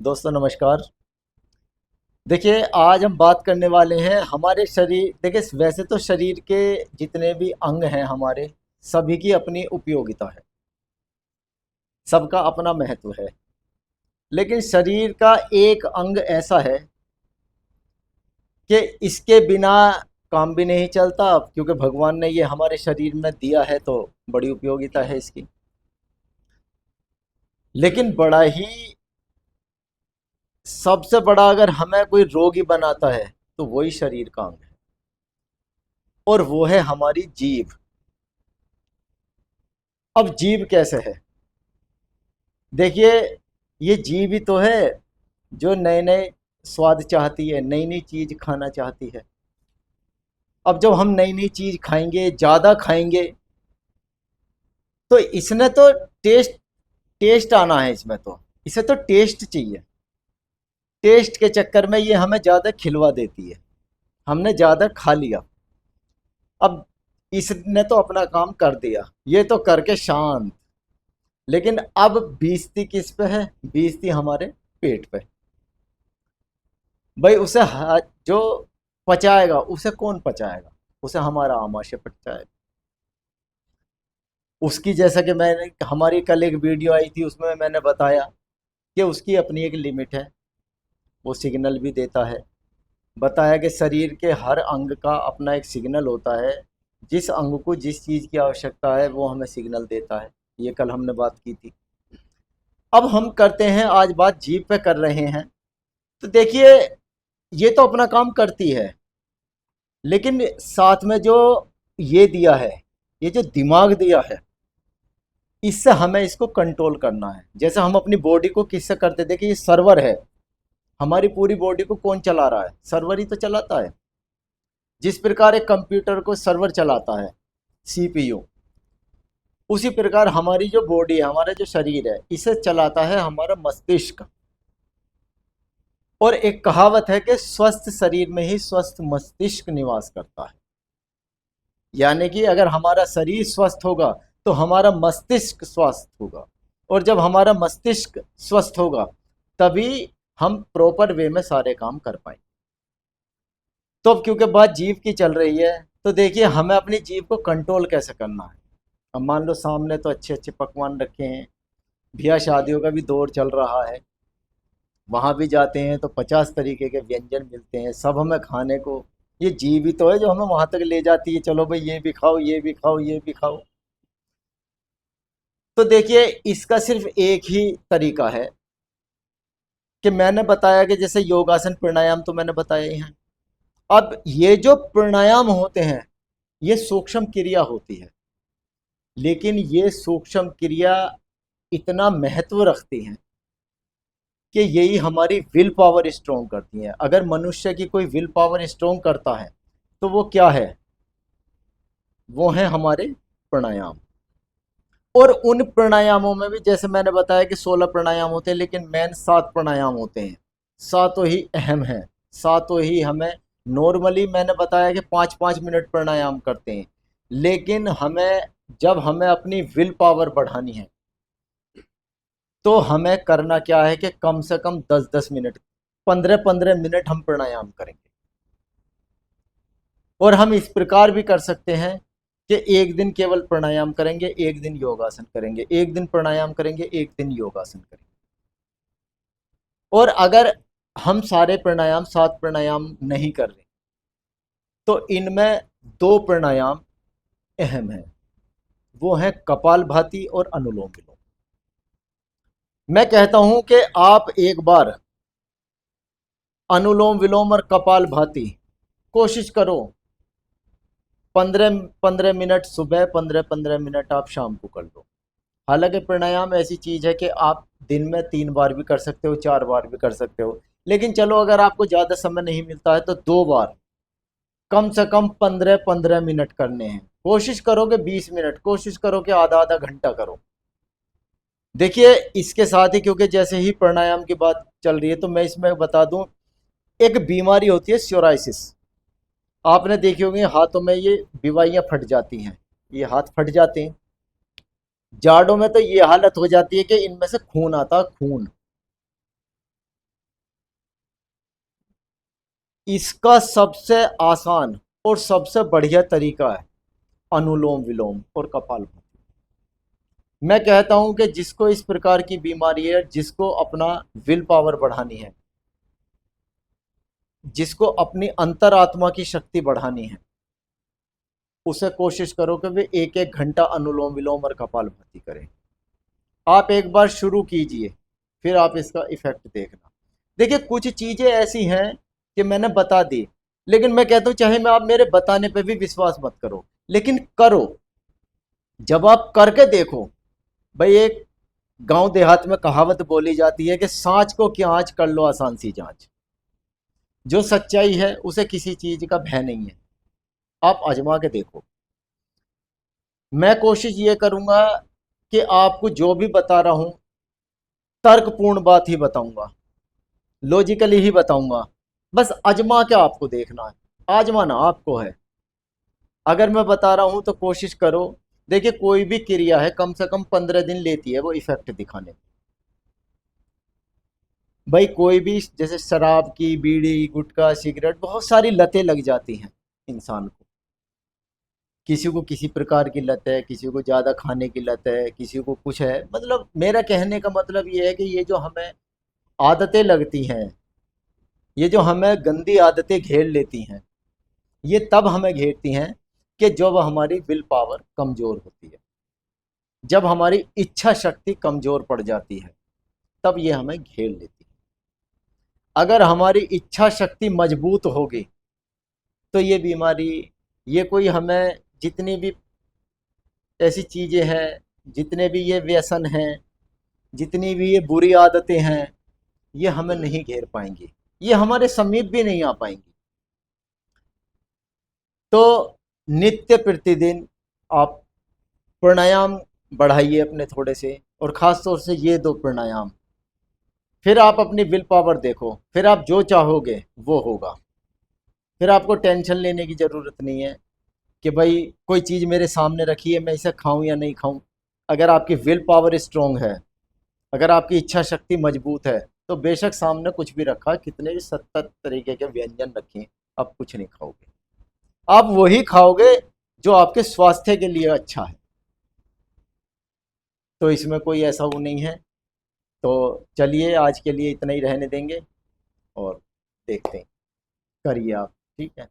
दोस्तों नमस्कार। देखिए आज हम बात करने वाले हैं हमारे शरीर। देखिए वैसे तो शरीर के जितने भी अंग हैं हमारे सभी की अपनी उपयोगिता है, सबका अपना महत्व है। लेकिन शरीर का एक अंग ऐसा है कि इसके बिना काम भी नहीं चलता, क्योंकि भगवान ने ये हमारे शरीर में दिया है तो बड़ी उपयोगिता है इसकी। लेकिन बड़ा ही सबसे बड़ा अगर हमें कोई रोगी बनाता है तो वही शरीर का अंग है, और वो है हमारी जीभ। अब जीभ कैसे है? देखिए, ये जीभ ही तो है जो नए नए स्वाद चाहती है, नई नई चीज खाना चाहती है। अब जब हम नई नई चीज खाएंगे, ज्यादा खाएंगे, तो इसने तो टेस्ट टेस्ट आना है इसमें, तो इसे तो टेस्ट चाहिए। टेस्ट के चक्कर में ये हमें ज्यादा खिलवा देती है। हमने ज्यादा खा लिया, अब इसने तो अपना काम कर दिया, ये तो करके शांत। लेकिन अब बेइज्जती किस पे है? बेइज्जती हमारे पेट पे। भाई उसे जो पचाएगा उसे कौन पचाएगा? उसे हमारा आमाशय पचाएगा। उसकी जैसा कि मैंने हमारी कल एक वीडियो आई थी उसमें मैंने बताया कि उसकी अपनी एक लिमिट है, वो सिग्नल भी देता है। बताया कि शरीर के हर अंग का अपना एक सिग्नल होता है, जिस अंग को जिस चीज़ की आवश्यकता है वो हमें सिग्नल देता है। ये कल हमने बात की थी। अब हम करते हैं आज बात जीभ पे कर रहे हैं। तो देखिए, ये तो अपना काम करती है, लेकिन साथ में जो ये दिया है, ये जो दिमाग दिया है, इससे हमें इसको कंट्रोल करना है। जैसे हम अपनी बॉडी को किससे करते? देखिए ये सर्वर है। हमारी पूरी बॉडी को कौन चला रहा है? सर्वर ही तो चलाता है। जिस प्रकार एक कंप्यूटर को सर्वर चलाता है, सीपीयू, उसी प्रकार हमारी जो बॉडी है, हमारा जो शरीर है, इसे चलाता है हमारा मस्तिष्क। और एक कहावत है कि स्वस्थ शरीर में ही स्वस्थ मस्तिष्क निवास करता है। यानी कि अगर हमारा शरीर स्वस्थ होगा तो हमारा मस्तिष्क स्वस्थ होगा, और जब हमारा मस्तिष्क स्वस्थ होगा तभी हम प्रॉपर वे में सारे काम कर पाएंगे। तो अब क्योंकि बात जीभ की चल रही है, तो देखिए हमें अपनी जीभ को कंट्रोल कैसे करना है। अब मान लो सामने तो अच्छे अच्छे पकवान रखे हैं, ब्याह शादियों का भी दौर चल रहा है, वहाँ भी जाते हैं तो 50 तरीके के व्यंजन मिलते हैं, सब हमें खाने को। ये जीभ ही तो है जो हमें वहां तक ले जाती है, चलो भाई ये भी खाओ, ये भी खाओ, ये भी खाओ। तो देखिए इसका सिर्फ एक ही तरीका है कि मैंने बताया कि जैसे योगासन प्राणायाम तो मैंने बताया ही है। अब ये जो प्राणायाम होते हैं ये सूक्ष्म क्रिया होती है, लेकिन ये सूक्ष्म क्रिया इतना महत्व रखती हैं कि यही हमारी विल पावर स्ट्रोंग करती हैं। अगर मनुष्य की कोई विल पावर स्ट्रोंग करता है तो वो क्या है? वो है हमारे प्राणायाम। और उन प्राणायामों में भी जैसे मैंने बताया कि 16 प्राणायाम होते हैं, लेकिन मेन 7 प्राणायाम होते हैं। सातों ही अहम हैं, सातों ही हमें नॉर्मली मैंने बताया कि 5-5 मिनट प्राणायाम करते हैं। लेकिन जब हमें अपनी विल पावर बढ़ानी है तो हमें करना क्या है कि कम से कम 10-10 मिनट, 15-15 मिनट हम प्राणायाम करेंगे। और हम इस प्रकार भी कर सकते हैं कि एक दिन केवल प्राणायाम करेंगे, एक दिन योगासन करेंगे, एक दिन प्राणायाम करेंगे, एक दिन योगासन करेंगे। और अगर हम सारे प्राणायाम 7 प्राणायाम नहीं कर रहे तो इनमें 2 प्राणायाम अहम हैं, वो है कपालभाति और अनुलोम विलोम। मैं कहता हूं कि आप एक बार अनुलोम विलोम और कपालभाति कोशिश करो। 15-15 मिनट सुबह, 15-15 मिनट आप शाम को कर लो। हालांकि प्राणायाम ऐसी चीज है कि आप दिन में 3 बार भी कर सकते हो, 4 बार भी कर सकते हो। लेकिन चलो अगर आपको ज्यादा समय नहीं मिलता है तो 2 बार, कम से कम 15-15 मिनट करने हैं। कोशिश करो कि 20 मिनट, कोशिश करो कि आधा आधा घंटा करो। देखिए इसके साथ ही, क्योंकि जैसे ही प्राणायाम की बात चल रही है तो मैं इसमें बता दूं, एक बीमारी होती है सोराइसिस। आपने देखी होगी हाथों में ये बीवाइयाँ फट जाती हैं, ये हाथ फट जाते हैं। जाड़ों में तो ये हालत हो जाती है कि इनमें से खून आता है, खून। इसका सबसे आसान और सबसे बढ़िया तरीका है अनुलोम विलोम और कपालभाति। मैं कहता हूं कि जिसको इस प्रकार की बीमारी है, जिसको अपना विल पावर बढ़ानी है, जिसको अपनी अंतरात्मा की शक्ति बढ़ानी है, उसे कोशिश करो कि वे एक एक घंटा अनुलोम विलोम और कपालभाति करें। आप एक बार शुरू कीजिए, फिर आप इसका इफेक्ट देखना। देखिए कुछ चीजें ऐसी हैं कि मैंने बता दी, लेकिन मैं कहता हूं चाहे मैं आप मेरे बताने पे भी विश्वास मत करो, लेकिन करो। जब आप करके देखो, भाई एक गांव देहात में कहावत बोली जाती है कि सांच को क्या आँच, कर लो आसान सी जांच। जो सच्चाई है उसे किसी चीज का भय नहीं है, आप आजमा के देखो। मैं कोशिश ये करूंगा कि आपको जो भी बता रहा हूं तर्कपूर्ण बात ही बताऊंगा, लॉजिकली ही बताऊंगा। बस आजमा के आपको देखना है, आजमाना आपको है। अगर मैं बता रहा हूं तो कोशिश करो। देखिए कोई भी क्रिया है कम से कम 15 दिन लेती है वो इफेक्ट दिखाने में। भाई कोई भी, जैसे शराब की, बीड़ी, गुटखा, सिगरेट, बहुत सारी लतें लग जाती हैं इंसान को। किसी को किसी प्रकार की लत है, किसी को ज़्यादा खाने की लत है, किसी को कुछ है। मतलब मेरा कहने का मतलब ये है कि ये जो हमें आदतें लगती हैं, ये जो हमें गंदी आदतें घेर लेती हैं, ये तब हमें घेरती हैं कि जब हमारी विल पावर कमज़ोर होती है, जब हमारी इच्छा शक्ति कमज़ोर पड़ जाती है, तब ये हमें घेर लेती है। अगर हमारी इच्छा शक्ति मजबूत होगी तो ये बीमारी, ये कोई हमें, जितनी भी ऐसी चीज़ें हैं, जितने भी ये व्यसन हैं, जितनी भी ये बुरी आदतें हैं, ये हमें नहीं घेर पाएंगी, ये हमारे समीप भी नहीं आ पाएंगी। तो नित्य प्रतिदिन आप प्राणायाम बढ़ाइए अपने थोड़े से, और ख़ास तौर से ये दो प्राणायाम। फिर आप अपनी विल पावर देखो, फिर आप जो चाहोगे वो होगा। फिर आपको टेंशन लेने की ज़रूरत नहीं है कि भाई कोई चीज़ मेरे सामने रखी है, मैं इसे खाऊं या नहीं खाऊं। अगर आपकी विल पावर स्ट्रांग है, अगर आपकी इच्छा शक्ति मजबूत है, तो बेशक सामने कुछ भी रखा, कितने भी 70 तरीके के व्यंजन रखें, आप कुछ नहीं खाओगे। आप वही खाओगे जो आपके स्वास्थ्य के लिए अच्छा है। तो इसमें कोई ऐसा वो नहीं है। तो चलिए आज के लिए इतना ही रहने देंगे, और देखते हैं, करिए आप। ठीक है।